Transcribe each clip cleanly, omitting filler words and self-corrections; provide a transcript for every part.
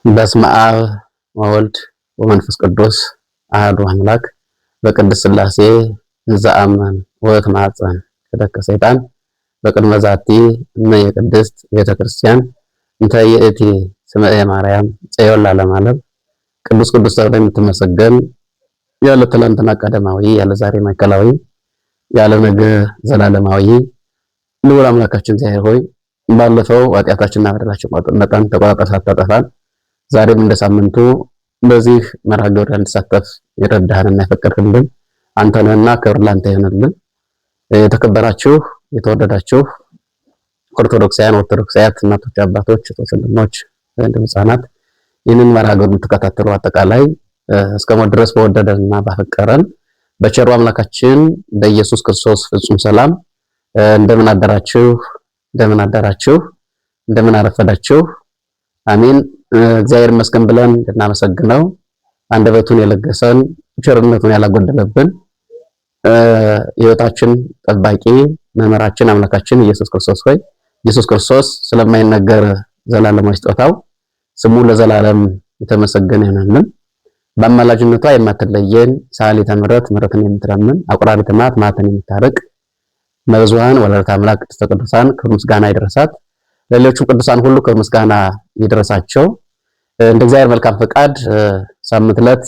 በስመ አብ ወወልድ ወመንፈስ ቅዱስ አሐዱ አምላክ በቅድስት ሥላሴ እንዘአምን ወእትማጸን ከደከ ሰይጣን በቅድመ ዛቲ እመ የቅድስት ቤተክርስቲያን እንተ ይእቲ ስመ ማርያም ጽዮን ለዓለመ ዓለም። ቅዱስ ቅዱስ ተብሎ የምትመሰገን ያለ ትላንትና ቀዳማዊ ያለ ዛሬ ማዕከላዊ ያለ ነገ ዘላለማዊ ልዑል አምላካችን እግዚአብሔር ሆይ ባለፈው ኃጢአታችንና በደላችን መጠን ተቆጣጠር ሳታጠፋን ዛሬም እንደ ሳምንቱ በዚህ መርሃ ግብር እንድሳተፍ የረዳህንና የፈቀድክልን አንተ ነህና ክብር ላንተ ይሁንልን። የተከበራችሁ የተወደዳችሁ ኦርቶዶክሳውያን እናቶች፣ አባቶች፣ እህቶች፣ ወንድሞች እንዲሁም ሕፃናት ይህንን መርሃ ግብር የምትከታተሉ አጠቃላይ እስከ ሞት ድረስ በወደደንና ባፈቀረን በቸሩ አምላካችን በኢየሱስ ክርስቶስ ፍጹም ሰላም እንደምን አደራችሁ? እንደምን አረፈዳችሁ? አሜን። እግዚአብሔር ይመስገን ብለን እንድናመሰግነው አንደበቱን የለገሰን ቸርነቱን ያላጎደለብን ሕይወታችን ጠባቂ መምህራችን አምላካችን ኢየሱስ ክርስቶስ ሆይ ኢየሱስ ክርስቶስ ስለማይነገር ዘላለማዊ ስጦታው ስሙ ለዘላለም የተመሰገነ ይሁንልን። በአማላጅነቷ የማትለየን ሰዓሊተ ምሕረትን የምትለምን አቁራሪተ መዓት መዓትን የምታርቅ መብዙኃን ወላዲተ አምላክ ቅድስተ ቅዱሳን ክብር ምስጋና ይድረሳት። ለሌሎቹም ቅዱሳን ሁሉ ክብር ምስጋና ይድረሳቸው። እንደ እግዚአብሔር መልካም ፈቃድ ሳምንት ዕለት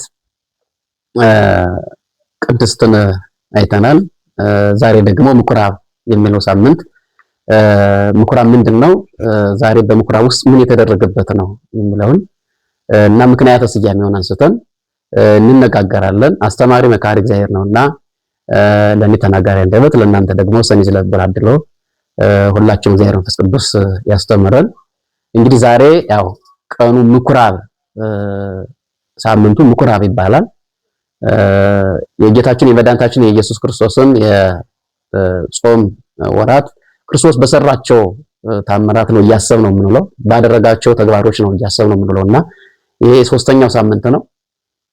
ቅድስትን አይተናል። ዛሬ ደግሞ ምኩራብ የሚለው ሳምንት ምኩራብ ምንድነው? ዛሬ በምኩራብ ውስጥ ምን የተደረገበት ነው የሚለውን እና ምክንያተ ስያሜውን አንስተን እንነጋገራለን። አስተማሪ መካሪ እግዚአብሔር ነውና ለኔ ተናጋሪ አንደበት ለእናንተ ደግሞ ሰኒ ዝለብር አድሎ ሁላችንም እግዚአብሔር መንፈስ ቅዱስ ያስተምረን። እንግዲህ ዛሬ ያው ቀኑ ምኩራብ ሳምንቱ ምኩራብ ይባላል። የጌታችን የመድኃኒታችን የኢየሱስ ክርስቶስን የጾም ወራት ክርስቶስ በሰራቸው ታምራት ነው እያሰብነው የምንውለው፣ ባደረጋቸው ተግባሮች ነው እያሰብነው የምንውለውና ይሄ ሶስተኛው ሳምንት ነው።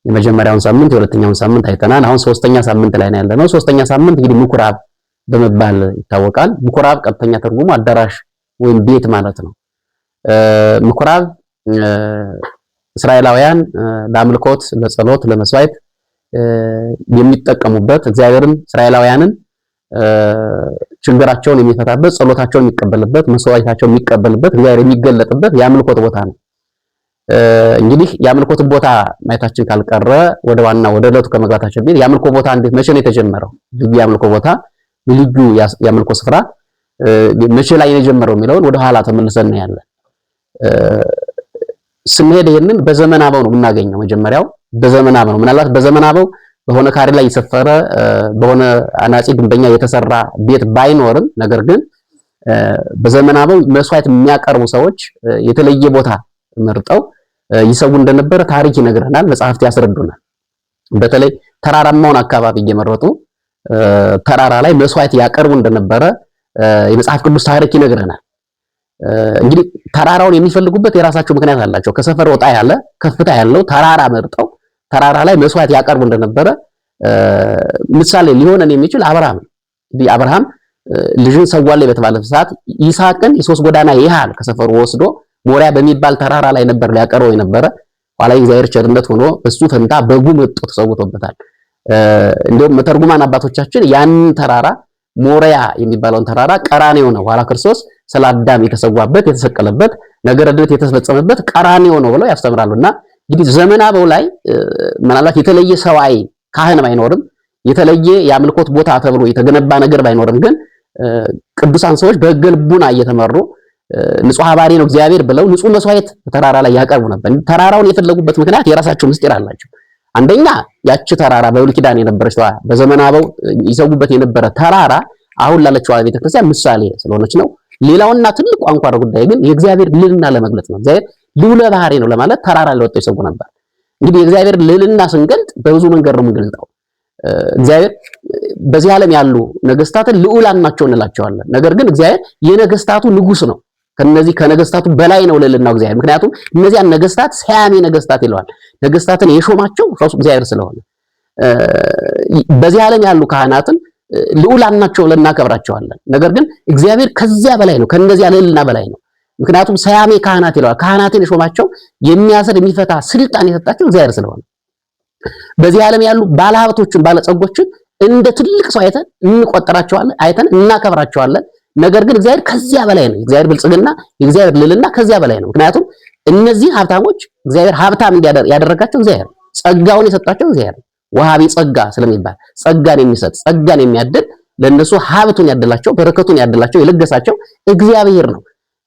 የመጀመሪያውን ሳምንት የሁለተኛውን ሳምንት አይተናል። አሁን ሶስተኛ ሳምንት ላይ ነው ያለነው። ሶስተኛ ሳምንት እንግዲህ ምኩራብ በመባል ይታወቃል። ምኩራብ ቀጥተኛ ትርጉሙ አዳራሽ ወይም ቤት ማለት ነው። ምኩራብ እስራኤላውያን ለአምልኮት፣ ለጸሎት፣ ለመስዋዕት የሚጠቀሙበት እግዚአብሔርን እስራኤላውያንን ችግራቸውን የሚፈታበት፣ ጸሎታቸውን የሚቀበልበት፣ መስዋዕታቸውን የሚቀበልበት፣ እግዚአብሔር የሚገለጥበት የአምልኮት ቦታ ነው። እንግዲህ የአምልኮት ቦታ ማየታችን ካልቀረ ወደ ዕለቱ ከመግባታችን በፊት የአምልኮ ቦታ እንዴት መቼ ነው የተጀመረው? ልዩ የአምልኮ ቦታ ልዩ የአምልኮ ስፍራ መቼ ላይ ነው የጀመረው የሚለውን ወደ ኋላ ተመልሰን ነው ያለን። ስንሄድ ይሄንን በዘመነ አበው ነው የምናገኘው። መጀመሪያው በዘመነ አበው ነው። ምናልባት በዘመነ አበው በሆነ ካሬ ላይ የሰፈረ በሆነ አናጺ ግንበኛ የተሰራ ቤት ባይኖርም፣ ነገር ግን በዘመነ አበው መስዋዕት የሚያቀርቡ ሰዎች የተለየ ቦታ መርጠው ይሰው እንደነበረ ታሪክ ይነግረናል፣ መጽሐፍት ያስረዱናል። በተለይ ተራራማውን አካባቢ እየመረጡ ተራራ ላይ መስዋዕት ያቀርቡ እንደነበረ የመጽሐፍ ቅዱስ ታሪክ ይነግረናል። እንግዲህ ተራራውን የሚፈልጉበት የራሳቸው ምክንያት አላቸው። ከሰፈር ወጣ ያለ ከፍታ ያለው ተራራ መርጠው ተራራ ላይ መስዋዕት ያቀርቡ እንደነበረ ምሳሌ ሊሆነን የሚችል አብርሃም እንግዲህ አብርሃም ልጅን ሰዋለኝ በተባለ ሰዓት ይስሐቅን የሶስት ጎዳና ያህል ከሰፈሩ ወስዶ ሞሪያ በሚባል ተራራ ላይ ነበር ሊያቀርበው የነበረ። ኋላ እግዚአብሔር ቸርነት ሆኖ እሱ ፈንታ በጉ መጥቶ ተሰውቶበታል። እንደውም መተርጉማን አባቶቻችን ያን ተራራ ሞሪያ የሚባለውን ተራራ ቀራንዮ ነው፣ ኋላ ክርስቶስ ስለ አዳም የተሰዋበት የተሰቀለበት ነገረ ድነት የተፈጸመበት ቀራንዮ ነው ብለው ያስተምራሉና እንግዲህ ዘመነ አበው ላይ ምናልባት የተለየ ሰዋይ ካህን ባይኖርም የተለየ የአምልኮት ቦታ ተብሎ የተገነባ ነገር ባይኖርም ግን ቅዱሳን ሰዎች በሕገ ልቡና እየተመሩ ንጹሕ ባሪ ነው እግዚአብሔር ብለው ንጹሕ መስዋዕት ተራራ ላይ ያቀርቡ ነበር። ተራራውን የፈለጉበት ምክንያት የራሳቸው ምስጢር አላቸው። አንደኛ ያቺ ተራራ በብሉይ ኪዳን የነበረች በዘመነ አበው ይሰጉበት የነበረ ተራራ አሁን ላለችው ቤተክርስቲያን ምሳሌ ስለሆነች ነው። ሌላውና ትልቁ አንኳር ጉዳይ ግን የእግዚአብሔር ልዕልና ለመግለጽ ነው። እግዚአብሔር ልዑለ ባህሪ ነው ለማለት ተራራ ላይ ወጥተው ይሰጉ ነበር። እንግዲህ የእግዚአብሔር ልዕልና ስንገልጥ በብዙ መንገድ ነው የምንገልጠው። እግዚአብሔር በዚህ ዓለም ያሉ ነገስታትን ልዑላን ናቸው እንላቸዋለን። ነገር ግን እግዚአብሔር የነገስታቱ ንጉስ ነው። ከነገስታቱ በላይ ነው ልዕልናው እግዚአብሔር። ምክንያቱም እነዚያን ነገስታት ሰያሜ ነገስታት ይለዋል። ነገስታትን የሾማቸው ራሱ እግዚአብሔር ስለሆነ በዚህ ዓለም ያሉ ካህናትን ልዑላን ናቸው ብለን እናከብራቸዋለን። ነገር ግን እግዚአብሔር ከዚያ በላይ ነው፣ ከነዚያ ልዕልና በላይ ነው። ምክንያቱም ሰያሜ ካህናት ይለዋል። ካህናትን የሾማቸው የሚያስር የሚፈታ ስልጣን የሰጣቸው እግዚአብሔር ስለሆነ በዚህ ዓለም ያሉ ባለሀብቶችን ባለጸጎችን እንደ ትልቅ ሰው አይተን እንቆጠራቸዋለን፣ አይተን እናከብራቸዋለን። ነገር ግን እግዚአብሔር ከዚያ በላይ ነው። እግዚአብሔር ብልጽግና፣ እግዚአብሔር ልልና ከዚያ በላይ ነው። ምክንያቱም እነዚህ ሀብታሞች እግዚአብሔር ሀብታም ያደረጋቸው እግዚአብሔር ጸጋውን የሰጣቸው እግዚአብሔር ወሃቢ ጸጋ ስለሚባል ጸጋን የሚሰጥ ጸጋን የሚያድል ለነሱ ሀብቱን ያደላቸው በረከቱን ያደላቸው የለገሳቸው እግዚአብሔር ነው።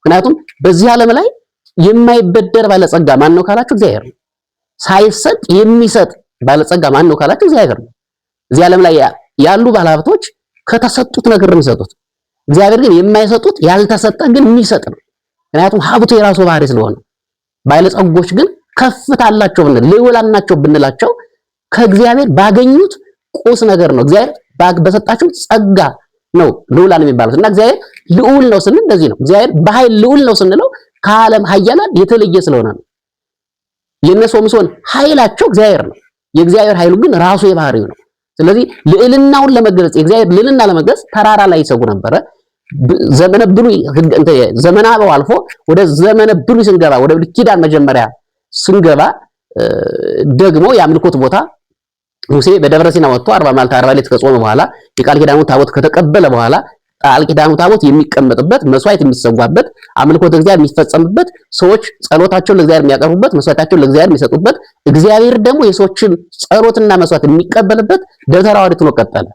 ምክንያቱም በዚህ ዓለም ላይ የማይበደር ባለጸጋ ማን ነው ካላችሁ እግዚአብሔር ነው። ሳይሰጥ የሚሰጥ ባለጸጋ ማን ነው ካላችሁ እግዚአብሔር ነው። እዚህ ዓለም ላይ ያሉ ባለሀብቶች ከተሰጡት ነገር ነው የሚሰጡት። እግዚአብሔር ግን የማይሰጡት ያልተሰጠ ግን የሚሰጥ ነው። ምክንያቱም ሀብቱ የራሱ ባህሪ ስለሆነ ባለጸጎች ግን ከፍታ አላቸው ብንል ልዑላን ናቸው ብንላቸው ከእግዚአብሔር ባገኙት ቁስ ነገር ነው። እግዚአብሔር በሰጣቸው ጸጋ ነው ልዑላን የሚባሉት እና እግዚአብሔር ልዑል ነው ስንል እንደዚህ ነው። እግዚአብሔር በኃይል ልዑል ነው ስንለው ከዓለም ኃያላን የተለየ ስለሆነ ነው። የነሱ ሶምሶን ኃይላቸው እግዚአብሔር ነው። የእግዚአብሔር ኃይሉ ግን ራሱ የባህሪው ነው። ስለዚህ ልዕልናውን ለመግለጽ የእግዚአብሔር ልዕልና ለመግለጽ ተራራ ላይ ይሰጉ ነበረ። ዘመነ ብሉይ ዘመነ አበው አልፎ ወደ ዘመነ ብሉይ ስንገባ ወደ ብሉይ ኪዳን መጀመሪያ ስንገባ ደግሞ የአምልኮት ቦታ ሙሴ በደብረ ሲና ወጥቶ 40 መዓልት 40 ሌሊት ከጾመ በኋላ የቃል ኪዳኑ ታቦት ከተቀበለ በኋላ ቃል ኪዳኑ ታቦት የሚቀመጥበት መስዋዕት የሚሰዋበት አምልኮት እግዚአብሔር የሚፈጸምበት ሰዎች ጸሎታቸውን ለእግዚአብሔር የሚያቀርቡበት መስዋዕታቸውን ለእግዚአብሔር የሚሰጡበት እግዚአብሔር ደግሞ የሰዎችን ጸሎትና መስዋዕት የሚቀበልበት ደብተራ ኦሪት ነው ቀጠለ።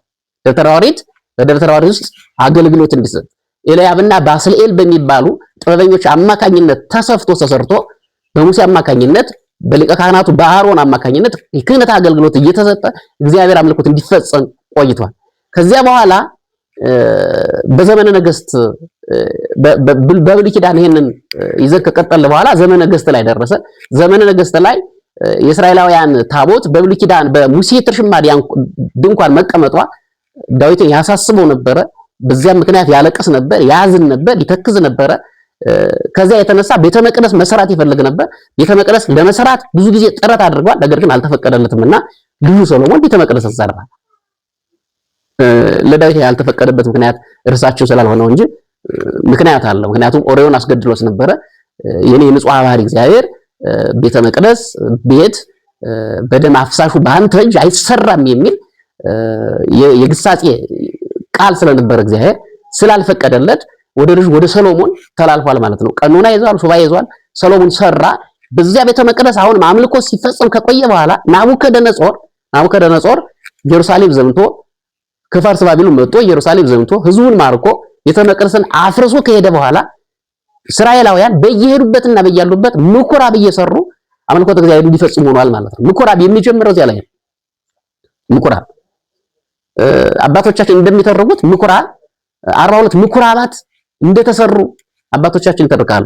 ደብተራ ኦሪት በደብተራ ኦሪት ውስጥ አገልግሎት እንዲሰጥ ኤልያብና ባስልኤል በሚባሉ ጥበበኞች አማካኝነት ተሰርቶ በሙሴ አማካኝነት በሊቀ ካህናቱ በአሮን አማካኝነት የክህነት አገልግሎት እየተሰጠ እግዚአብሔር አምልኮት እንዲፈጸም ቆይቷል። ከዚያ በኋላ በዘመነ ነገስት በብሉይ ኪዳን ይሄንን ይዘት ከቀጠለ በኋላ ዘመነ ነገስት ላይ ደረሰ። ዘመነ ነገስት ላይ የእስራኤላውያን ታቦት በብሉይ ኪዳን በሙሴ ትርሽማ ድንኳን መቀመጧ ዳዊትን ያሳስበው ነበረ። በዚያ ምክንያት ያለቅስ ነበር፣ ያዝን ነበር፣ ይተክዝ ነበረ። ከዚያ የተነሳ ቤተ መቅደስ መሰራት ይፈልግ ነበር። ቤተ መቅደስ ለመስራት ብዙ ጊዜ ጥረት አድርጓል። ነገር ግን አልተፈቀደለትምና ልጁ ሰሎሞን ቤተ መቅደስ ሰራ። ለዳዊት ያልተፈቀደበት ምክንያት እርሳቸው ስላልሆነው እንጂ ምክንያት አለው። ምክንያቱም ኦሪዮን አስገድሎት ነበረ። የኔ ንጹሕ ባህሪ እግዚአብሔር ቤተ መቅደስ ቤት በደም አፍሳሹ በአንተ እጅ አይሰራም የሚል የግሳጼ ቃል ስለነበረ እግዚአብሔር ስላልፈቀደለት ወደ ልጅ ወደ ሰሎሞን ተላልፏል ማለት ነው። ቀኖና ይዟል፣ ሱባኤ ይዟል። ሰሎሞን ሰራ። በዚያ ቤተ መቅደስ አሁን አምልኮ ሲፈጸም ከቆየ በኋላ ናቡከደነጾር ኢየሩሳሌም ዘምቶ ከፋርስ ባቢሎን መጥቶ ኢየሩሳሌም ዘምቶ ህዝቡን ማርኮ ቤተ መቅደስን አፍርሶ ከሄደ በኋላ እስራኤላውያን በየሄዱበትና በያሉበት ምኩራብ እየሰሩ አምልኮተ እግዚአብሔር እንዲፈጽሙ ሆኗል ማለት ነው። ምኩራብ የሚጀምረው እዚያ ላይ ነው። ምኩራብ አባቶቻችን እንደሚተርጉት ምኩራብ 42 ምኩራባት እንደተሰሩ አባቶቻችን ይተርካሉ።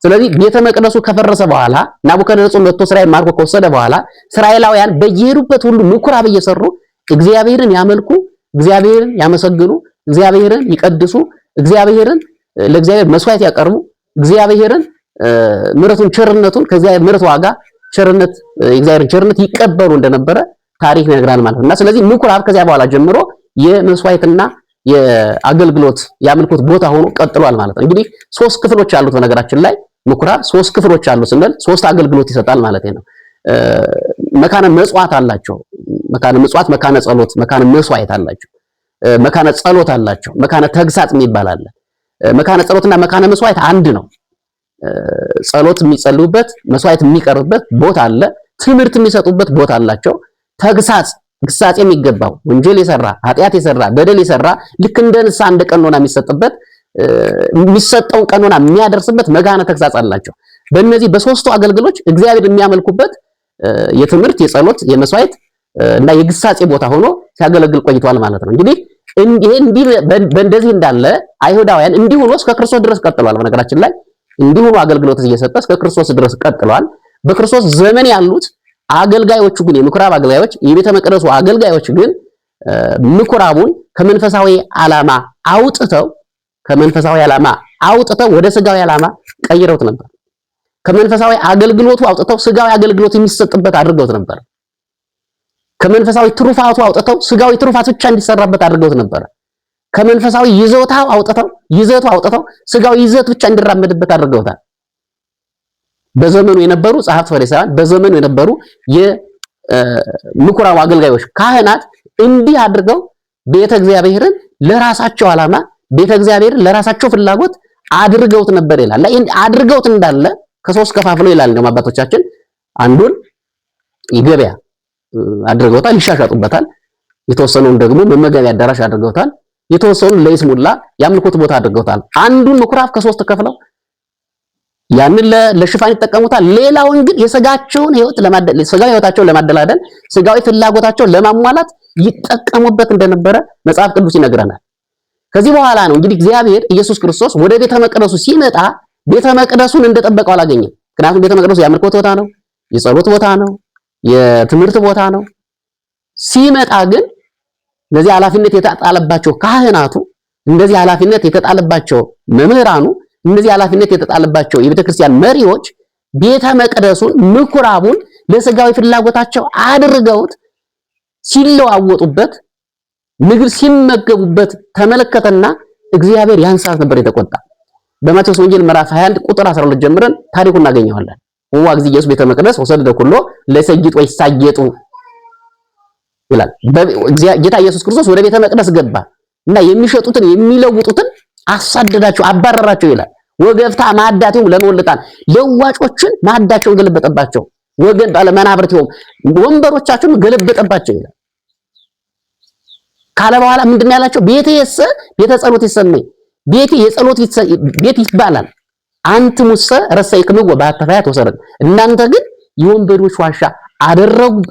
ስለዚህ ቤተ መቅደሱ ከፈረሰ በኋላ ናቡከደነጾር መጥቶ እስራኤል ማርኮ ከወሰደ በኋላ እስራኤላውያን በየሄዱበት ሁሉ ምኩራብ እየሰሩ እግዚአብሔርን ያመልኩ፣ እግዚአብሔርን ያመሰግኑ፣ እግዚአብሔርን ይቀድሱ፣ እግዚአብሔርን ለእግዚአብሔር መስዋዕት ያቀርቡ፣ እግዚአብሔርን ምሕረቱን ቸርነቱን ከእግዚአብሔር ምሕረት ዋጋ ቸርነት የእግዚአብሔርን ቸርነት ይቀበሉ እንደነበረ ታሪክ ይነግራል ማለት ነው። እና ስለዚህ ምኩራብ ከዚያ በኋላ ጀምሮ የመስዋዕትና የአገልግሎት የአምልኮት ቦታ ሆኖ ቀጥሏል ማለት ነው። እንግዲህ 3 ክፍሎች አሉት። በነገራችን ላይ ምኩራብ 3 ክፍሎች አሉት ስንል 3 አገልግሎት ይሰጣል ማለት ነው። መካነ መጽዋዕት አላቸው። መካነ መጽዋዕት፣ መካነ ጸሎት፣ መካነ መስዋዕት አላቸው። መካነ ጸሎት አላቸው። መካነ ተግሳጽ የሚባል አለ። መካነ ጸሎትና መካነ መስዋዕት አንድ ነው። ጸሎት የሚጸልዩበት መስዋዕት የሚቀርብበት ቦታ አለ። ትምህርት የሚሰጡበት ቦታ አላቸው። ተግሳጽ ግሳጼ የሚገባው ወንጀል የሰራ ኃጢአት የሰራ በደል የሰራ ልክ እንደ ንስሐ እንደ ቀኖና የሚሰጥበት የሚሰጠውን ቀኖና የሚያደርስበት መካነ ተግሳጽ አላቸው። በእነዚህ በ3ቱ አገልግሎች እግዚአብሔር የሚያመልኩበት የትምህርት፣ የጸሎት፣ የመስዋዕት እና የግሳጼ ቦታ ሆኖ ሲያገለግል ቆይቷል ማለት ነው። እንግዲህ እንዲህ በእንደዚህ እንዳለ አይሁዳውያን እንዲሁ ሆኖ እስከ ክርስቶስ ድረስ ቀጥሏል። በነገራችን ላይ እንዲሁ ሆኖ አገልግሎት እየሰጠ እስከ ክርስቶስ ድረስ ቀጥሏል። በክርስቶስ ዘመን ያሉት አገልጋዮቹ ግን የምኩራብ አገልጋዮች የቤተ መቅደሱ አገልጋዮች ግን ምኩራቡን ከመንፈሳዊ ዓላማ አውጥተው ወደ ስጋዊ ዓላማ ቀይረውት ነበር። ከመንፈሳዊ አገልግሎቱ አውጥተው ስጋዊ አገልግሎት የሚሰጥበት አድርገውት ነበር። ከመንፈሳዊ ትሩፋቱ አውጥተው ስጋዊ ትሩፋት ብቻ እንዲሰራበት አድርገውት ነበር። ከመንፈሳዊ ይዘቱ አውጥተው ስጋዊ ይዘት ብቻ እንዲራመድበት አድርገውታል። በዘመኑ የነበሩ ጸሐፍት ፈሪሳውያን፣ በዘመኑ የነበሩ የምኩራቡ አገልጋዮች ካህናት እንዲህ አድርገው ቤተ እግዚአብሔርን ለራሳቸው ዓላማ፣ ቤተ እግዚአብሔርን ለራሳቸው ፍላጎት አድርገውት ነበር ይላል። አድርገውት እንዳለ ከሶስት ከፋፍለው ይላል ነው አባቶቻችን። አንዱን ገበያ አድርገውታል፣ ይሻሻጡበታል። የተወሰነውን ደግሞ መመገቢያ አዳራሽ አድርገውታል። የተወሰኑን ለይስሙላ የአምልኮት ቦታ አድርገውታል። አንዱን ምኩራብ ከሶስት ከፍለው ያንን ለሽፋን ይጠቀሙታል። ሌላውን ግን የስጋቸውን ስጋዊ ህይወታቸውን ለማደላደል ስጋዊ ፍላጎታቸውን ለማሟላት ይጠቀሙበት እንደነበረ መጽሐፍ ቅዱስ ይነግረናል። ከዚህ በኋላ ነው እንግዲህ እግዚአብሔር ኢየሱስ ክርስቶስ ወደ ቤተ መቅደሱ ሲመጣ ቤተ መቅደሱን እንደጠበቀው አላገኘም። ምክንያቱም ቤተ መቅደሱ የአምልኮት ቦታ ነው፣ የጸሎት ቦታ ነው፣ የትምህርት ቦታ ነው። ሲመጣ ግን እንደዚህ ኃላፊነት የተጣለባቸው ካህናቱ፣ እንደዚህ ኃላፊነት የተጣለባቸው መምህራኑ፣ እንደዚህ ኃላፊነት የተጣለባቸው የቤተክርስቲያን መሪዎች ቤተ መቅደሱን ምኩራቡን ለስጋዊ ፍላጎታቸው አድርገውት ሲለዋወጡበት ምግብ ሲመገቡበት ተመለከተና እግዚአብሔር ያን ሰዓት ነበር የተቆጣ። በማቴዎስ ወንጌል ምዕራፍ 21 ቁጥር 12 ጀምረን ታሪኩን እናገኘዋለን። ወዋ ጊዜ ኢየሱስ ቤተ መቅደስ ወሰደ ኩሎ ለሰይጥ ወይ ሳይጡ ይላል። ጌታ ኢየሱስ ክርስቶስ ወደ ቤተ መቅደስ ገባ እና የሚሸጡትን የሚለውጡትን አሳደዳቸው፣ አባረራቸው ይላል። ወገፍታ ማዕዳቸውን ለመወልጣን ለዋጮችን ማዕዳቸውን ገለበጠባቸው፣ ወገን ባለ መናብርቲውም ወንበሮቻቸውን ገለበጠባቸው ይላል። ካለ በኋላ ምንድነው ያላቸው? ቤተ ጸሎት ይሰመይ፣ ቤቴ የጸሎት ቤት ይባላል። አንተ ሙሰ ረሰይክም ወባተፋያት ወሰረን፣ እናንተ ግን የወንበዶች ዋሻ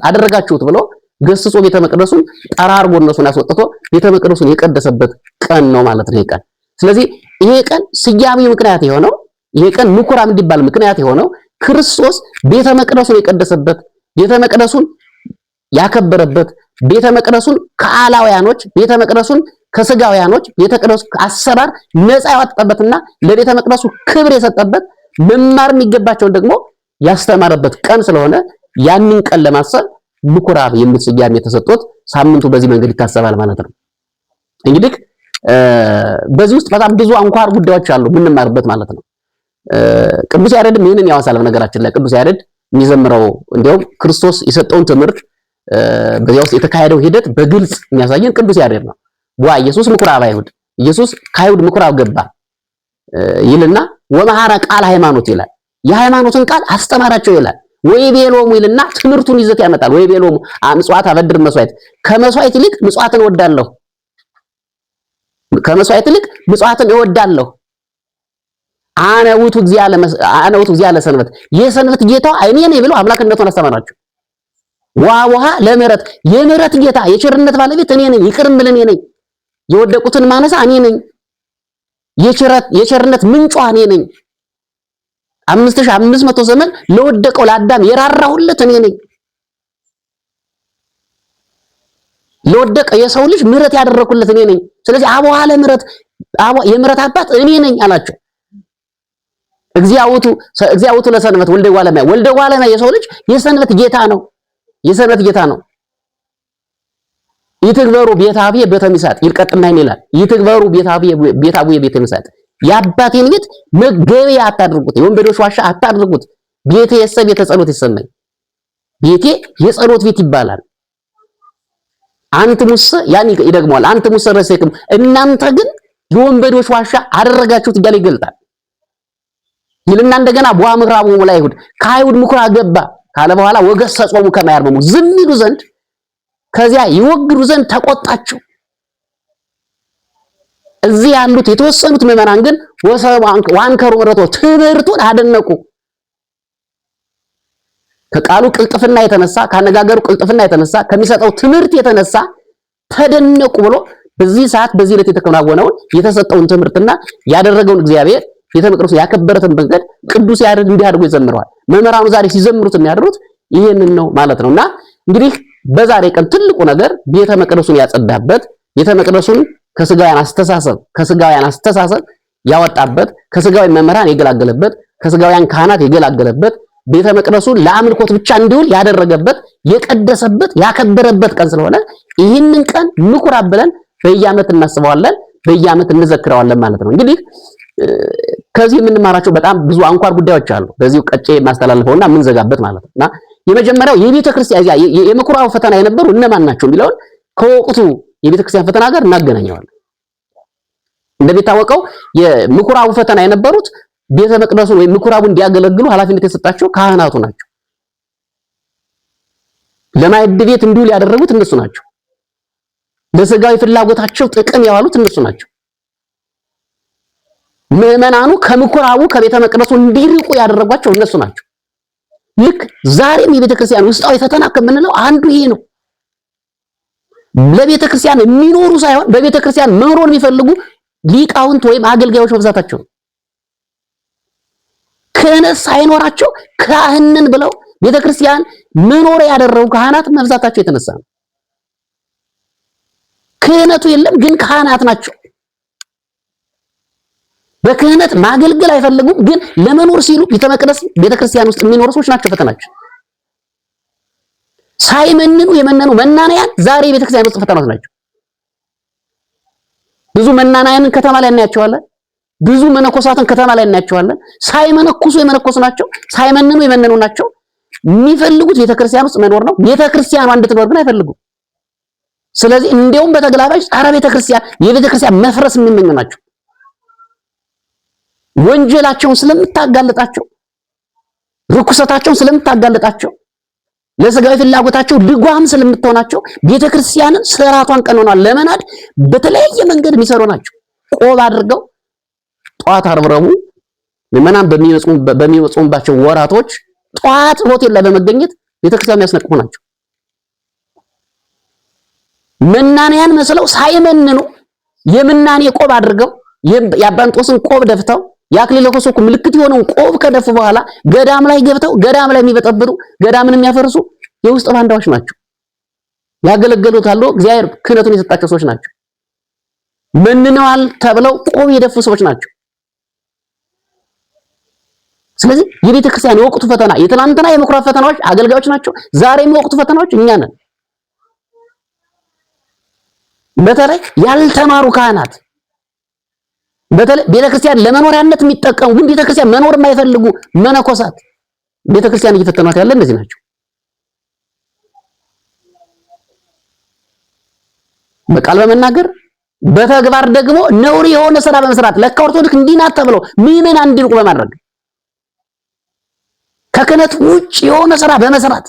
አደረጋችሁት ብሎ ገስጾ ቤተ መቅደሱን ጠራርጎ እነሱን አስወጥቶ ቤተ መቅደሱን የቀደሰበት ቀን ነው ማለት ነው ይሄ ቀን። ስለዚህ ይሄ ቀን ስያሜው ምክንያት የሆነው ይሄ ቀን ምኩራብ እንዲባል ምክንያት የሆነው ክርስቶስ ቤተ መቅደሱን የቀደሰበት፣ ቤተ መቅደሱን ያከበረበት፣ ቤተ መቅደሱን ከአላውያኖች፣ ቤተ መቅደሱን ከስጋውያኖች፣ ቤተ መቅደሱ አሰራር ነፃ ያወጣበትና ለቤተ መቅደሱ ክብር የሰጠበት፣ መማር የሚገባቸውን ደግሞ ያስተማረበት ቀን ስለሆነ ያንን ቀን ለማሰብ ምኩራብ የሚል ስያሜ ተሰጥቶት ሳምንቱ በዚህ መንገድ ይታሰባል ማለት ነው። እንግዲህ በዚህ ውስጥ በጣም ብዙ አንኳር ጉዳዮች አሉ የምንማርበት ማለት ነው። ቅዱስ ያሬድም ይህንን ያወሳል። በነገራችን ላይ ቅዱስ ያሬድ የሚዘምረው እንዲያውም ክርስቶስ የሰጠውን ትምህርት በዚያ ውስጥ የተካሄደው ሂደት በግልጽ የሚያሳየን ቅዱስ ያሬድ ነው። ዋ ኢየሱስ ምኩራብ አይሁድ፣ ኢየሱስ ከአይሁድ ምኩራብ ገባ ይልና ወመሐረ ቃል ሃይማኖት ይላል። የሃይማኖትን ቃል አስተማራቸው ይላል። ወይቤሎሙ ይልና ትምህርቱን ይዘት ያመጣል። ወይቤሎሙ ምጽዋት አበድር መስዋዕት፣ ከመስዋዕት ይልቅ ምጽዋትን እወዳለሁ፣ ከመስዋዕት ይልቅ ምጽዋትን እወዳለሁ። አነ ውእቱ እግዚአ ለሰንበት፣ የሰንበት ጌታው እኔ ነኝ ብሎ አምላክነቱን አስተማራቸው። ዋውሃ ለምህረት፣ የምህረት ጌታ የቸርነት ባለቤት እኔ ነኝ፣ ይቅር እምል እኔ ነኝ፣ የወደቁትን ማነሳ እኔ ነኝ፣ የቸርነት ምንጯ እኔ ነኝ፣ 5500 ዘመን ለወደቀው ለአዳም የራራሁለት እኔ ነኝ፣ ለወደቀ የሰው ልጅ ምህረት ያደረኩለት እኔ ነኝ። ስለዚህ አቡሃ ለምህረት፣ የምህረት አባት እኔ ነኝ አላቸው። እግዚአውቱ ለሰንበት ወልደ ጓለማይ፣ ወልደ ጓለማይ የሰው ልጅ የሰንበት ጌታ ነው፣ የሰንበት ጌታ ነው። ይትግበሩ ቤታብየ ቤተሚሳጥ ይልቀጥና ይላል። ይትግበሩ ቤታብየ ቤተሚሳጥ፣ የአባቴን ቤት መገበያ አታድርጉት፣ የወንበዶች ዋሻ አታድርጉት። ቤቴ ቤተ ጸሎት ይሰማኝ፣ ቤቴ የጸሎት ቤት ይባላል። አንተ ሙሰ ያን ይደግመዋል። አንተ ሙሰ ረሰይክም፣ እናንተ ግን የወንበዶች ዋሻ አደረጋችሁት እያለ ይገልጣል። ይልና እንደገና ቧ ምኩራቡ ለአይሁድ፣ ከአይሁድ ምኩራብ ገባ ካለ በኋላ ወገሰጾሙ ከማያርመሙ፣ ዝም ይሉ ዘንድ ከዚያ ይወግዱ ዘንድ ተቆጣቸው። እዚህ ያሉት የተወሰኑት ምዕመናን ግን ዋንከሩ ምረቶ ትምህርቱን አደነቁ። ከቃሉ ቅልጥፍና የተነሳ፣ ካነጋገሩ ቅልጥፍና የተነሳ፣ ከሚሰጠው ትምህርት የተነሳ ተደነቁ ብሎ በዚህ ሰዓት በዚህ ዕለት የተከናወነውን የተሰጠውን ትምህርትና ያደረገውን እግዚአብሔር ቤተ መቅደሱ ያከበረትን መንገድ ቅዱስ ያሬድ እንዲህ አድርጎ ይዘምረዋል። መምህራኑ ዛሬ ሲዘምሩት የሚያደርጉት ይሄንን ነው ማለት ነውና እንግዲህ በዛሬ ቀን ትልቁ ነገር ቤተ መቅደሱን ያጸዳበት፣ ቤተ መቅደሱን ከስጋውያን አስተሳሰብ ያወጣበት፣ ከስጋዊ መምህራን የገላገለበት፣ ከስጋውያን ካህናት የገላገለበት፣ ቤተ መቅደሱን ለአምልኮት ብቻ እንዲውል ያደረገበት፣ የቀደሰበት፣ ያከበረበት ቀን ስለሆነ ይህንን ቀን ምኩራብ ብለን በየዓመት እናስበዋለን። በየዓመት እንዘክረዋለን ማለት ነው። እንግዲህ ከዚህ የምንማራቸው በጣም ብዙ አንኳር ጉዳዮች አሉ። በዚሁ ቀጬ ማስተላለፈውና የምንዘጋበት ማለት ነውና የመጀመሪያው የቤተ ክርስቲያን የምኩራቡ ፈተና የነበሩ እነማን ናቸው የሚለውን ከወቅቱ የቤተ ክርስቲያን ፈተና ጋር እናገናኘዋለን። እንደሚታወቀው የምኩራቡ ፈተና የነበሩት ቤተ መቅደሱን ወይም ምኩራቡን እንዲያገለግሉ ኃላፊነት የተሰጣቸው ካህናቱ ናቸው። ለማዕድ ቤት እንዲውል ያደረጉት እነሱ ናቸው። ለሥጋዊ ፍላጎታቸው ጥቅም ያዋሉት እነሱ ናቸው። ምዕመናኑ ከምኩራቡ ከቤተ መቅደሱ እንዲርቁ ያደረጓቸው እነሱ ናቸው። ልክ ዛሬም የቤተ ክርስቲያን ውስጣዊ ፈተና ከምንለው አንዱ ይሄ ነው። ለቤተ ክርስቲያን የሚኖሩ ሳይሆን በቤተ ክርስቲያን መኖር የሚፈልጉ ሊቃውንት ወይም አገልጋዮች መብዛታቸው ነው። ክህነት ሳይኖራቸው ካህንን ብለው ቤተ ክርስቲያን መኖሪያ ያደረጉ ካህናት መብዛታቸው የተነሳ ነው። ክህነቱ የለም ግን ካህናት ናቸው። በክህነት ማገልገል አይፈልጉም ግን ለመኖር ሲሉ ቤተ ክርስቲያን ውስጥ የሚኖሩ ሰዎች ናቸው ፈተናቸው። ሳይመንኑ የመነኑ መናንያን ዛሬ ቤተ ክርስቲያን ውስጥ ፈተናዎች ናቸው። ብዙ መናንያንን ከተማ ላይ እናያቸዋለን። ብዙ መነኮሳትን ከተማ ላይ እናያቸዋለን። ሳይመነኩሱ የመነኮሱ ናቸው። ሳይመንኑ የመነኑ ናቸው። የሚፈልጉት ቤተ ክርስቲያን ውስጥ መኖር ነው። ቤተ ክርስቲያኗ እንድትኖር ግን አይፈልጉም። ስለዚህ እንደውም በተገላባጭ ጸረ ቤተ ክርስቲያን የቤተ ክርስቲያን መፍረስ የሚመኙ ናቸው። ወንጀላቸውን ስለምታጋለጣቸው፣ ርኩሰታቸውን ስለምታጋለጣቸው፣ ለሥጋዊ ፍላጎታቸው ልጓም ስለምትሆናቸው ቤተ ክርስቲያንን ስርዓቷን ቀኖናን ለመናድ በተለያየ መንገድ የሚሰሩ ናቸው። ቆብ አድርገው ጧት አርብረቡ ምዕመናን በሚመጹባቸው ወራቶች ጧት ሆቴል ላይ በመገኘት ቤተ ክርስቲያን የሚያስነቅፉ ናቸው። መናንያን መስለው ሳይመንኑ የምናኔ ቆብ አድርገው የአባንጦስን ቆብ ደፍተው የአክሊለ ሦክ ምልክት የሆነውን ቆብ ከደፉ በኋላ ገዳም ላይ ገብተው ገዳም ላይ የሚበጠብጡ ገዳምን የሚያፈርሱ የውስጥ ባንዳዎች ናቸው። ያገለገሉት አሉ እግዚአብሔር ክህነቱን የሰጣቸው ሰዎች ናቸው። መንነዋል ተብለው ቆብ የደፉ ሰዎች ናቸው። ስለዚህ የቤተ ክርስቲያን የወቅቱ ፈተና የትናንትና የምኩራብ ፈተናዎች አገልጋዮች ናቸው። ዛሬም የወቅቱ ፈተናዎች እኛ ነን። በተለይ ያልተማሩ ካህናት በተለይ ቤተክርስቲያን ለመኖሪያነት የሚጠቀሙ ግን ቤተክርስቲያን መኖር የማይፈልጉ መነኮሳት ቤተክርስቲያን እየፈተኗት ያለ እነዚህ ናቸው። በቃል በመናገር በተግባር ደግሞ ነውር የሆነ ስራ በመስራት ለካ ኦርቶዶክስ እንዲህ ናት ተብሎ ምዕመናን እንዲርቁ በማድረግ ከክህነት ውጭ የሆነ ስራ በመስራት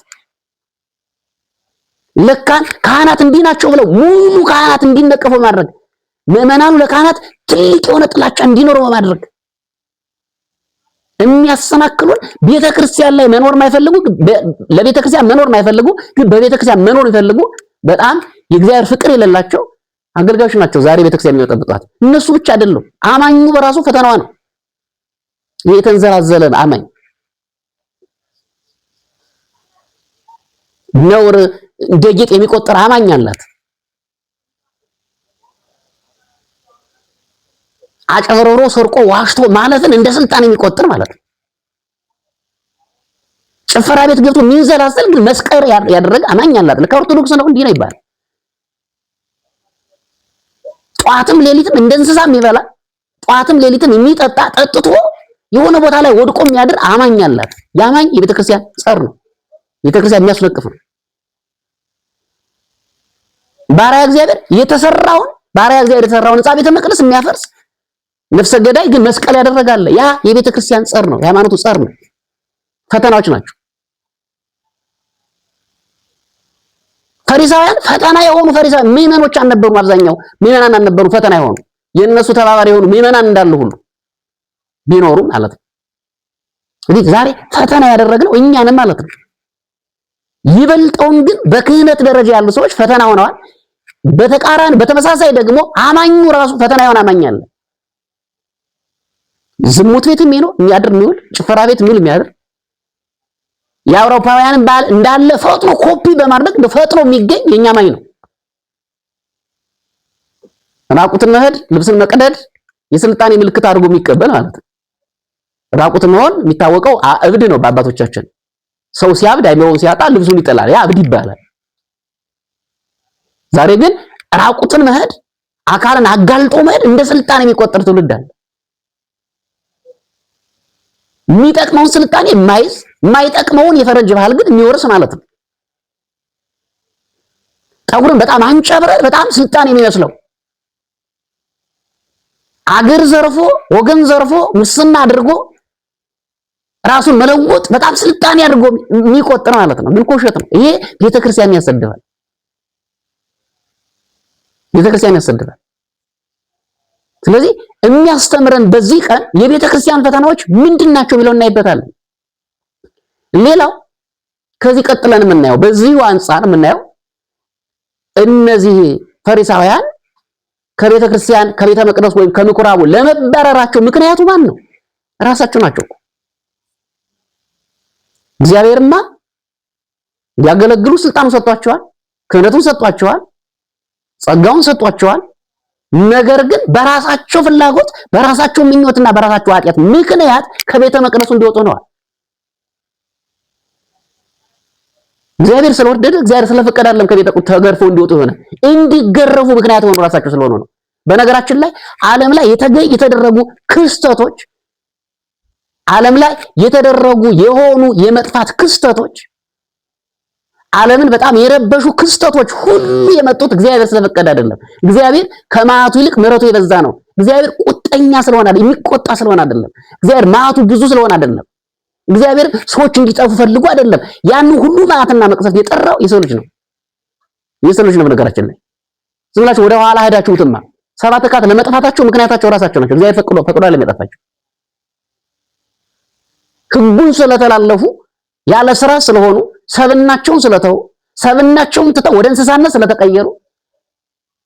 ለካ ካህናት እንዲህ ናቸው ብለው ሙሉ ካህናት እንዲነቀፉ በማድረግ ምዕመናኑ ለካህናት ትልቅ የሆነ ጥላቻ እንዲኖር በማድረግ የሚያሰናክሉን ቤተክርስቲያን ላይ መኖር የማይፈልጉ ለቤተክርስቲያን መኖር የማይፈልጉ ግን በቤተክርስቲያን መኖር የሚፈልጉ በጣም የእግዚአብሔር ፍቅር የሌላቸው አገልጋዮች ናቸው ዛሬ ቤተክርስቲያን የሚወጣበት። እነሱ ብቻ አይደሉም፣ አማኙ በራሱ ፈተናዋ ነው። የተንዘላዘለ አማኝ ነውር እንደ ጌጥ የሚቆጠር አማኝ አላት። አጨበረሮ ሰርቆ ዋሽቶ ማለትን እንደ ስልጣን የሚቆጥር ማለት ነው። ጭፈራ ቤት ገብቶ የሚንዘላዘል ግን መስቀር ያደረገ አማኝ አላት። ለካ ኦርቶዶክስ ነው እንዲህ ነው ይባላል። ጧትም ሌሊትም እንደ እንስሳ የሚበላ ጧትም ሌሊትም የሚጠጣ ጠጥቶ የሆነ ቦታ ላይ ወድቆ የሚያድር አማኝ አላት። ያማኝ የቤተክርስቲያን ጸር ነው። ቤተክርስቲያን የሚያስነቅፍ ነው። ባሪያ እግዚአብሔር የተሰራውን ሕንጻ ቤተ መቅደስ የሚያፈርስ ነፍሰ ገዳይ ግን መስቀል ያደረጋለ ያ የቤተ ክርስቲያን ጸር ነው። የሃይማኖቱ ጸር ነው። ፈተናዎች ናቸው። ፈሪሳውያን ፈተና የሆኑ ፈሪሳውያን ምዕመኖች አልነበሩም። አብዛኛው ምዕመናን አልነበሩ ፈተና የሆኑ የነሱ ተባባሪ የሆኑ ምዕመናን እንዳሉ ሁሉ ቢኖሩም ማለት ነው። እንግዲህ ዛሬ ፈተና ያደረግነው እኛንም ማለት ነው። ይበልጠውን ግን በክህነት ደረጃ ያሉ ሰዎች ፈተና ሆነዋል። በተቃራኒ በተመሳሳይ ደግሞ አማኙ ራሱ ፈተና የሆነ አማኝ አለ። ዝሙት ቤት የሚያድር የሚውል ጭፈራ ቤት የሚያድር የአውሮፓውያንን ባህል እንዳለ ፈጥኖ ኮፒ በማድረግ ፈጥኖ የሚገኝ የኛ አማኝ ነው። ራቁትን መሄድ ልብስን መቀደድ የስልጣኔ ምልክት አድርጎ የሚቀበል ማለት ነው። ራቁትን መሆን የሚታወቀው እብድ ነው በአባቶቻችን። ሰው ሲያብድ አይምሮውን ሲያጣ ልብሱን ይጥላል፣ ያ እብድ ይባላል። ዛሬ ግን ራቁትን መሄድ አካልን አጋልጦ መሄድ እንደ ስልጣን የሚቆጠር ትውልድ አለ። የሚጠቅመውን ስልጣኔ የማይዝ የማይጠቅመውን የፈረንጅ ባህል ግን የሚወርስ ማለት ነው። ጠጉርን በጣም አንጨብረን በጣም ስልጣን የሚመስለው አገር ዘርፎ ወገን ዘርፎ ሙስና አድርጎ ራሱን መለወጥ በጣም ስልጣኔ አድርጎ የሚቆጥር ማለት ነው። ግን ኮሸት ነው ይሄ። ቤተክርስቲያን ያሰድባል። ቤተክርስቲያን ያሰድባል። ስለዚህ የሚያስተምረን በዚህ ቀን የቤተክርስቲያን ፈተናዎች ምንድናቸው የሚለውን እናይበታለን። ሌላው ከዚህ ቀጥለን የምናየው በዚሁ አንጻር የምናየው እነዚህ ፈሪሳውያን ከቤተክርስቲያን ከቤተ መቅደስ ወይም ከምኩራቡ ለመባረራቸው ምክንያቱ ማን ነው? ራሳቸው ናቸው። እግዚአብሔርማ እንዲያገለግሉ ስልጣኑ ሰጥቷቸዋል፣ ክህነቱን ሰጥቷቸዋል፣ ጸጋውን ሰጥቷቸዋል። ነገር ግን በራሳቸው ፍላጎት በራሳቸው ምኞትና በራሳቸው ኃጢአት ምክንያት ከቤተ መቅደሱ እንዲወጡ ነው። እግዚአብሔር ስለወደደ እግዚአብሔር ስለፈቀደ አይደለም ከቤተ መቅደሱ ተገርፈው እንዲወጡ ሆነ። እንዲገረፉ ምክንያት ሆኖ ራሳቸው ስለሆኑ ነው። በነገራችን ላይ ዓለም ላይ የተደረጉ ክስተቶች ዓለም ላይ የተደረጉ የሆኑ የመጥፋት ክስተቶች ዓለምን በጣም የረበሹ ክስተቶች ሁሉ የመጡት እግዚአብሔር ስለፈቀደ አይደለም። እግዚአብሔር ከመዓቱ ይልቅ ምሕረቱ የበዛ ነው። እግዚአብሔር ቁጠኛ ስለሆነ አይደለም፣ የሚቆጣ ስለሆነ አይደለም። እግዚአብሔር መዓቱ ብዙ ስለሆነ አይደለም። እግዚአብሔር ሰዎች እንዲጠፉ ፈልጎ አይደለም። ያን ሁሉ መዓትና መቅሰፍት የጠራው የሰው ልጅ ነው። የሰው ልጅ ነው። በነገራችን ላይ ዝም ብላችሁ ወደ ኋላ ሄዳችሁትማ ሰባት ካት ለመጥፋታቸው ምክንያታቸው ራሳቸው ናቸው። እግዚአብሔር ፈቅዶ ለሚያጠፋቸው ሕጉን ስለተላለፉ ያለ ስራ ስለሆኑ ሰብናቸውን ስለተው ሰብናቸውን ትተው ወደ እንስሳነት ስለተቀየሩ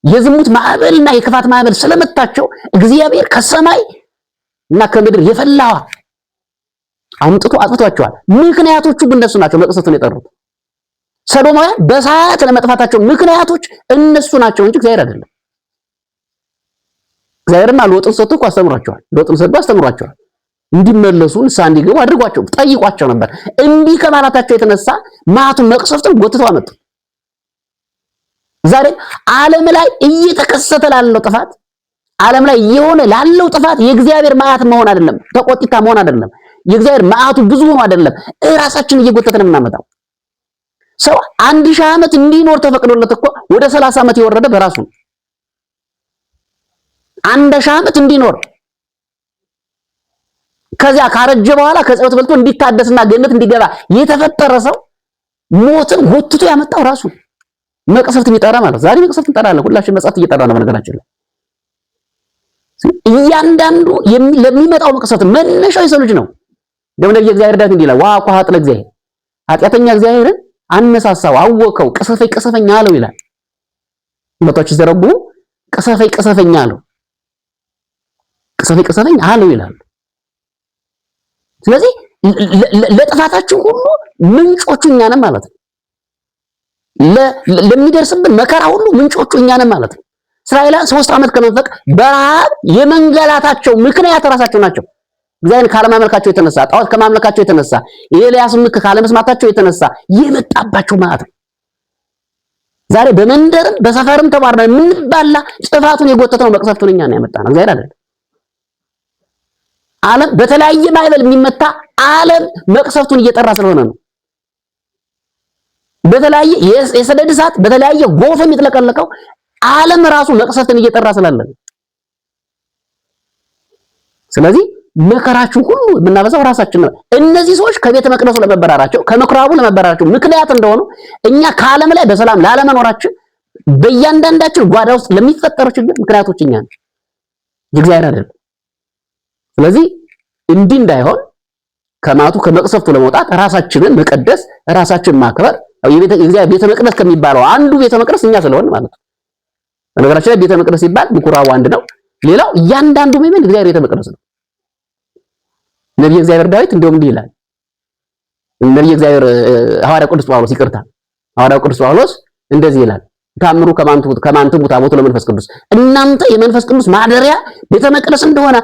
የዝሙት ማዕበልና የክፋት ማዕበል ስለመታቸው እግዚአብሔር ከሰማይ እና ከምድር የፈላዋ አምጥቶ አጥፍቷቸዋል። ምክንያቶቹ እነሱ ናቸው። መቅሰፍቱን የጠሩት ሰዶማውያን በሰዓት ለመጥፋታቸው ምክንያቶች እነሱ ናቸው እንጂ እግዚአብሔር አይደለም። እግዚአብሔርማ ሎጥን ሰጥቶ እኮ አስተምሯቸዋል። ሎጥን ሰጥቶ አስተምሯቸዋል። እንዲመለሱ ንስሐ እንዲገቡ አድርጓቸው ጠይቋቸው ነበር። እንዲህ ከማለታቸው የተነሳ መዓቱን መቅሰፍቱን ጎትተው አመጡ። ዛሬ ዓለም ላይ እየተከሰተ ላለው ጥፋት ዓለም ላይ እየሆነ ላለው ጥፋት የእግዚአብሔር መዓት መሆን አይደለም፣ ተቆጥታ መሆን አይደለም። የእግዚአብሔር መዓቱ ብዙ ሆኖ አይደለም፣ ራሳችን እየጎተተን የምናመጣው። ሰው 1000 ዓመት እንዲኖር ተፈቅዶለት እኮ ወደ 30 ዓመት የወረደ በራሱ ነው። 1000 ዓመት እንዲኖር ከዚያ ካረጀ በኋላ ከጸሎት በልቶ እንዲታደስና ገነት እንዲገባ የተፈጠረ ሰው ሞትን ጎትቶ ያመጣው ራሱ መቅሰፍት የሚጠራ ማለት። ዛሬ መቅሰፍት እንጠራለን፣ ሁላችን መጽሐፍት እየጠራ ነው። በነገራችን ላይ እያንዳንዱ ለሚመጣው መቅሰፍት መነሻው የሰው ልጅ ነው። ደግሞ ነብዩ እግዚአብሔር ዳት እንዲላ ዋቋ ኃጥለ እግዚአብሔር ኃጢአተኛ እግዚአብሔርን አነሳሳው፣ አወከው፣ ቀሰፈኝ አለው ይላል። መጣች ዘረጉ ቀሰፈኝ አለው፣ ቀሰፈኝ አለው ይላል። ስለዚህ ለጥፋታችን ሁሉ ምንጮቹ እኛ ነን ማለት ነው። ለሚደርስብን መከራ ሁሉ ምንጮቹ እኛ ነን ማለት ነው። እስራኤላውያን 3 ዓመት ከመንፈቅ በረሃብ የመንገላታቸው ምክንያት ራሳቸው ናቸው። እግዚአብሔርን ካለማመልካቸው የተነሳ ጣዖት ከማምለካቸው የተነሳ የኤልያስ ምክር ካለመስማታቸው የተነሳ የመጣባቸው መዓት ነው። ዛሬ በመንደርም በሰፈርም ተባርነን የምንባላ ጥፋቱን የጎተተው መቅሰፍቱን እኛ ነው ያመጣነው፣ እግዚአብሔር አይደለም። ዓለም በተለያየ ማዕበል የሚመታ ዓለም መቅሰፍቱን እየጠራ ስለሆነ ነው። በተለያየ የሰደድ እሳት በተለያየ ጎፍ የሚጥለቀለቀው ዓለም ራሱ መቅሰፍትን እየጠራ ስላለ ነው። ስለዚህ መከራችሁ ሁሉ የምናበዛው ራሳችን ነው። እነዚህ ሰዎች ከቤተ መቅደሱ ለመበራራቸው ከምኩራቡ ለመበራራቸው ምክንያት እንደሆኑ እኛ ከዓለም ላይ በሰላም ላለመኖራችን በእያንዳንዳችን ጓዳ ውስጥ ለሚፈጠረው ችግር ምክንያቶች እኛ ነን፣ እግዚአብሔር አይደለም። ስለዚህ እንዲህ እንዳይሆን ከማቱ ከመቅሰፍቱ ለመውጣት ራሳችንን መቀደስ ራሳችንን ማክበር የእግዚአብሔር ቤተ መቅደስ ከሚባለው አንዱ ቤተ መቅደስ እኛ ስለሆነ ማለት ነው። በነገራችን ላይ ቤተ መቅደስ ሲባል ምኩራቡ አንድ ነው። ሌላው እያንዳንዱ ምእመን እግዚአብሔር ቤተ መቅደስ ነው። ነብዩ እግዚአብሔር ዳዊት እንደውም እንዲህ ይላል። ነብዩ እግዚአብሔር ሐዋርያው ቅዱስ ጳውሎስ ሐዋርያው ቅዱስ ጳውሎስ እንደዚህ ይላል ታምሩ ከማንቱ ታቦቱ ለመንፈስ ቅዱስ እናንተ የመንፈስ ቅዱስ ማደሪያ ቤተ መቅደስ እንደሆነ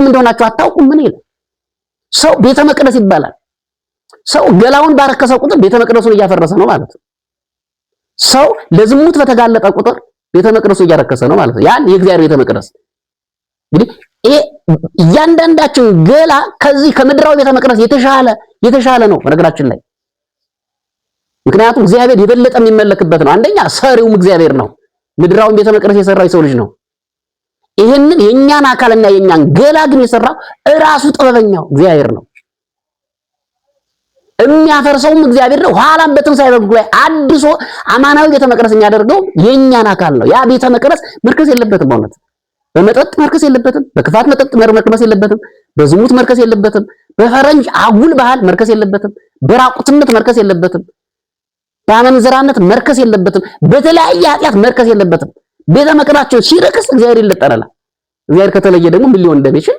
እንደሆናችሁ አታውቁም። ምን ይላል? ሰው ቤተ መቅደስ ይባላል። ሰው ገላውን ባረከሰ ቁጥር ቤተ መቅደሱን እያፈረሰ ነው ማለት ነው። ሰው ለዝሙት በተጋለጠ ቁጥር ቤተ መቅደሱ እያረከሰ ነው ማለት ነው። ያን የእግዚአብሔር ቤተ መቅደስ እንግዲህ እያንዳንዳችን ገላ ከዚህ ከምድራዊ ቤተ መቅደስ የተሻለ ነው በነገራችን ላይ። ምክንያቱም እግዚአብሔር የበለጠ የሚመለክበት ነው። አንደኛ ሰሪውም እግዚአብሔር ነው። ምድራዊ ቤተ መቅደስ የሰራው የሰው ልጅ ነው። ይሄንን የኛን አካልና የኛን ገላ ግን የሰራው ራሱ ጥበበኛው እግዚአብሔር ነው። የሚያፈርሰውም እግዚአብሔር ነው። ኋላም በትንሣኤ ላይ አድሶ አማናዊ ቤተ መቅደስ የሚያደርገው የኛን አካል ነው። ያ ቤተ መቅደስ መርከስ የለበትም። በእውነት በመጠጥ መርከስ የለበትም። በክፋት መጠጥ መርከስ የለበትም። በዝሙት መርከስ የለበትም። በፈረንጅ አጉል ባህል መርከስ የለበትም። በራቁትነት መርከስ የለበትም። በአመንዝራነት መርከስ የለበትም። በተለያየ ኃጢአት መርከስ የለበትም። ቤተ መቅደሳችን ሲረክስ እግዚአብሔር ይለጠናል። እግዚአብሔር ከተለየ ደግሞ ምን ሊሆን እንደሚችል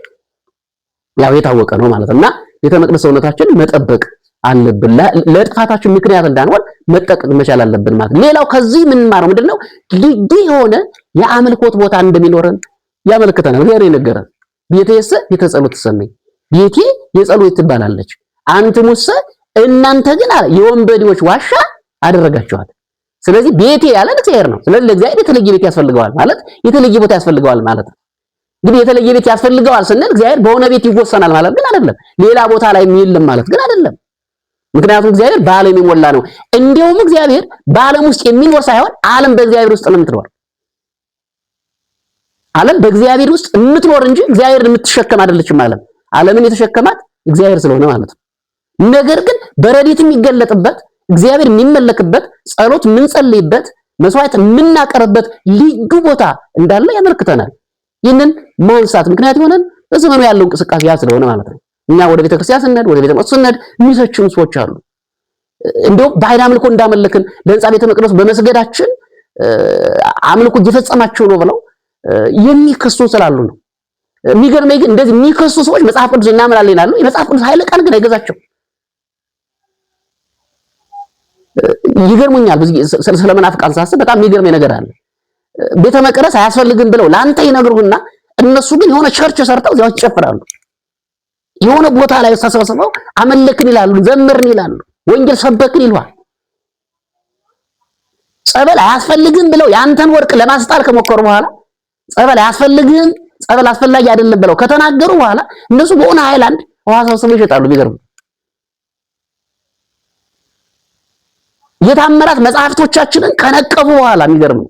ያው የታወቀ ነው ማለት እና ቤተ መቅደስ ሰውነታችን መጠበቅ አለብን። ለጥፋታችን ምክንያት እንዳንሆን መጠቀቅ መቻል አለብን ማለት። ሌላው ከዚህ የምንማረው ምንድነው? ልዩ የሆነ የአምልኮት ቦታ እንደሚኖረን ያመለክተናል። እግዚአብሔር የነገረን ቤቴሰ ቤተ ጸሎት ትሰመኝ፣ ቤቴ የጸሎት ትባላለች፣ አንትሙሰ እናንተ ግን አለ የወንበዴዎች ዋሻ አደረጋችኋት። ስለዚህ ቤቴ ያለ እግዚአብሔር ነው። ስለዚህ ለእግዚአብሔር የተለየ ቤት ያስፈልገዋል ማለት የተለየ ቦታ ያስፈልገዋል ማለት ነው። እንግዲህ የተለየ ቤት ያስፈልገዋል ስንል እግዚአብሔር በሆነ ቤት ይወሰናል ማለት ግን አይደለም። ሌላ ቦታ ላይ የለም ማለት ግን አይደለም። ምክንያቱም እግዚአብሔር በዓለም የሞላ ነው። እንዲያውም እግዚአብሔር በዓለም ውስጥ የሚኖር ሳይሆን ዓለም በእግዚአብሔር ውስጥ ነው የምትኖር። ዓለም በእግዚአብሔር ውስጥ የምትኖር እንጂ እግዚአብሔርን የምትሸከም አይደለችም። ዓለምን የተሸከማት እግዚአብሔር ስለሆነ ማለት ነው። ነገር ግን በረድኤት የሚገለጥበት እግዚአብሔር የሚመለክበት ጸሎት የምንጸልይበት መስዋዕት የምናቀርብበት ልዩ ቦታ እንዳለ ያመለክተናል። ይህንን ማንሳት ምክንያት የሆነን በዘመኑ ያለው እንቅስቃሴ ያ ስለሆነ ማለት ነው። እኛ ወደ ቤተክርስቲያን ስንሄድ ወደ ቤተ መቅደስ ስንሄድ የሚሰችኑ ሰዎች አሉ። እንደው በአይን አምልኮ እንዳመለክን ለሕንጻ ቤተ መቅደሱ በመስገዳችን አምልኮ እየፈጸማችሁ ነው ብለው የሚከሱ ስላሉ ነው። የሚገርመኝ ግን እንደዚህ የሚከሱ ሰዎች መጽሐፍ ቅዱስ እናምናለን ይላሉ። የመጽሐፍ ቅዱስ ኃይለ ቃል ግን አይገዛቸው። ይገርሙኛል። ስለ መናፍቃን ሳስብ በጣም የሚገርመኝ ነገር አለ። ቤተ መቅደስ አያስፈልግም ብለው ላንተ ይነግሩህና እነሱ ግን የሆነ ቸርች ሰርተው እዚያው ይጨፍራሉ። የሆነ ቦታ ላይ ተሰብስበው አመለክን ይላሉ፣ ዘምርን ይላሉ፣ ወንጌል ሰበክን ይሏል። ጸበል አያስፈልግም ብለው ያንተን ወርቅ ለማስጣል ከሞከሩ በኋላ ጸበል አያስፈልግም፣ ጸበል አስፈላጊ አይደለም ብለው ከተናገሩ በኋላ እነሱ በሆነ ሃይላንድ ውሃ ሰብስበው ይሸጣሉ። ቢገርም የታምራት መጽሐፍቶቻችንን ከነቀፉ በኋላ የሚገርም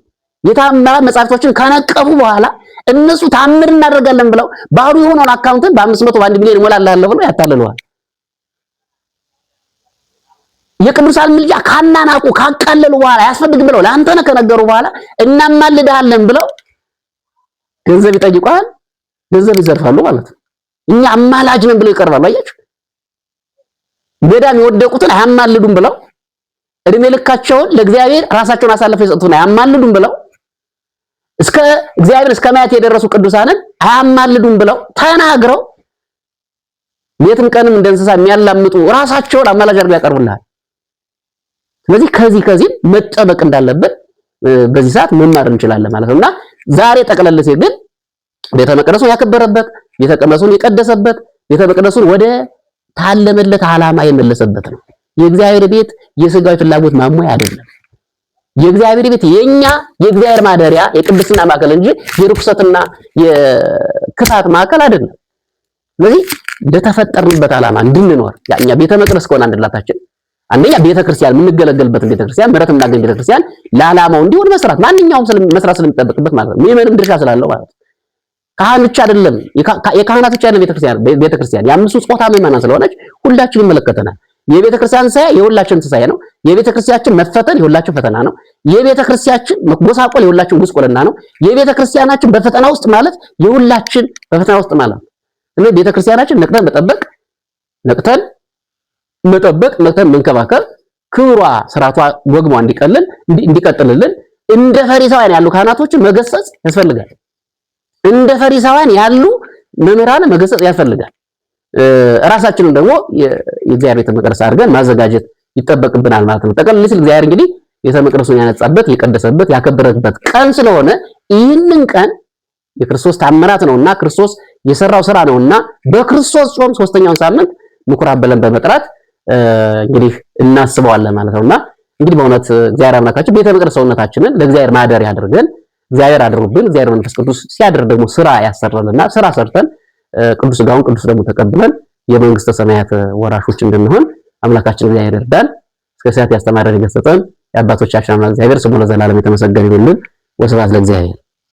የታምራት መጽሐፍቶችን ከነቀፉ በኋላ እነሱ ታምር እናደርጋለን ብለው ባዶ የሆነውን አካውንትን በ500 በ1 ሚሊዮን እሞላለሁ ብለው ያታልለዋል። የቅዱሳን ምልጃ ካናናቁ ካቃለሉ በኋላ ያስፈልግ ብለው ለአንተነ ከነገሩ በኋላ እናማልዳለን ብለው ገንዘብ ይጠይቋል፣ ገንዘብ ይዘርፋሉ ማለት ነው። እኛ አማላጅ ነን ብለው ይቀርባሉ። አያችሁ፣ ገዳም የወደቁትን አያማልዱም ብለው እድሜ ልካቸውን ለእግዚአብሔር ራሳቸውን አሳልፈው የሰጡትን አያማልዱም ብለው እስከ እግዚአብሔር እስከ ማየት የደረሱ ቅዱሳንን አያማልዱም ብለው ተናግረው ሌትም ቀንም እንደ እንስሳ የሚያላምጡ ራሳቸውን አማላጅ አድርገው ያቀርቡልሃል። ስለዚህ ከዚህ መጠበቅ እንዳለበት በዚህ ሰዓት መማር እንችላለን ማለት ነውና ዛሬ ጠቅለል ሲል ግን ቤተ መቅደሱን ያከበረበት፣ ቤተ መቅደሱን የቀደሰበት፣ ቤተ መቅደሱን ወደ ታለመለት ዓላማ የመለሰበት ነው። የእግዚአብሔር ቤት የሥጋዊ ፍላጎት ማሟያ አይደለም። የእግዚአብሔር ቤት የኛ የእግዚአብሔር ማደሪያ የቅድስና ማዕከል እንጂ የርኩሰትና የክፋት ማዕከል አይደለም። ስለዚህ ለተፈጠርንበት ዓላማ እንድንኖር ያኛ ቤተ መቅደስ ከሆነ አንድላታችን አንደኛ ቤተ ክርስቲያን የምንገለገልበት ቤተ ክርስቲያን ምሕረት የምናገኝ ቤተ ክርስቲያን ለዓላማው እንዲሆን መስራት ማንኛውም መስራት ስለሚጠበቅበት ማለት ነው። ምንም ድርሻ ስላለው ማለት ነው። ካህን ብቻ አይደለም፣ የካህናት ብቻ አይደለም ቤተ ክርስቲያን የአምስቱ ጾታ ምዕመናን ስለሆነች ሁላችንም ይመለከተናል። የቤተ ክርስቲያን ትንሣኤ የሁላችን ትንሣኤ ነው። የቤተ ክርስቲያናችን መፈተን የሁላችን ፈተና ነው። የቤተ ክርስቲያናችን መጎሳቆል የሁላችን ጉስቆልና ነው። የቤተ ክርስቲያናችን በፈተና ውስጥ ማለት የሁላችን በፈተና ውስጥ ማለት ነው። ስለዚህ ቤተ ክርስቲያናችን ነቅተን መጠበቅ መንከባከብ፣ ክብሯ ስርዓቷ ወግሟ እንዲቀጥልልን እንደ ፈሪሳውያን ያሉ ካህናቶችን መገሰጽ ያስፈልጋል። እንደ ፈሪሳውያን ያሉ መምህራን መገሰጽ ያስፈልጋል። ራሳችንን ደግሞ የእግዚአብሔር ቤተ መቅደስ አድርገን ማዘጋጀት ይጠበቅብናል ማለት ነው። ጠቅለል ሲል እግዚአብሔር እንግዲህ ቤተ መቅደሱን ያነጻበት የቀደሰበት ያከበረበት ቀን ስለሆነ ይህንን ቀን የክርስቶስ ታምራት ነውና ክርስቶስ የሰራው ስራ ነውና በክርስቶስ ጾም ሶስተኛውን ሳምንት ምኩራብ ብለን በመጥራት እንግዲህ እናስበዋለን ማለት ነውና እንግዲህ በእውነት እግዚአብሔር አምላካችን ቤተ መቅደስ ሰውነታችንን ለእግዚአብሔር ማደሪያ አድርገን እግዚአብሔር አድሮብን እግዚአብሔር መንፈስ ቅዱስ ሲያድር ደግሞ ስራ ያሰራልና ስራ ሰርተን ቅዱስ ሥጋውን ቅዱስ ደግሞ ተቀብለን የመንግስተ ሰማያት ወራሾች እንድንሆን አምላካችን እግዚአብሔር ይርዳን። እስከ ሰዓት ያስተማረን የገሰጸን የአባቶቻችን አምላክ እግዚአብሔር ስሙ ለዘላለም የተመሰገነ ይሁን። ወስብሐት ለእግዚአብሔር።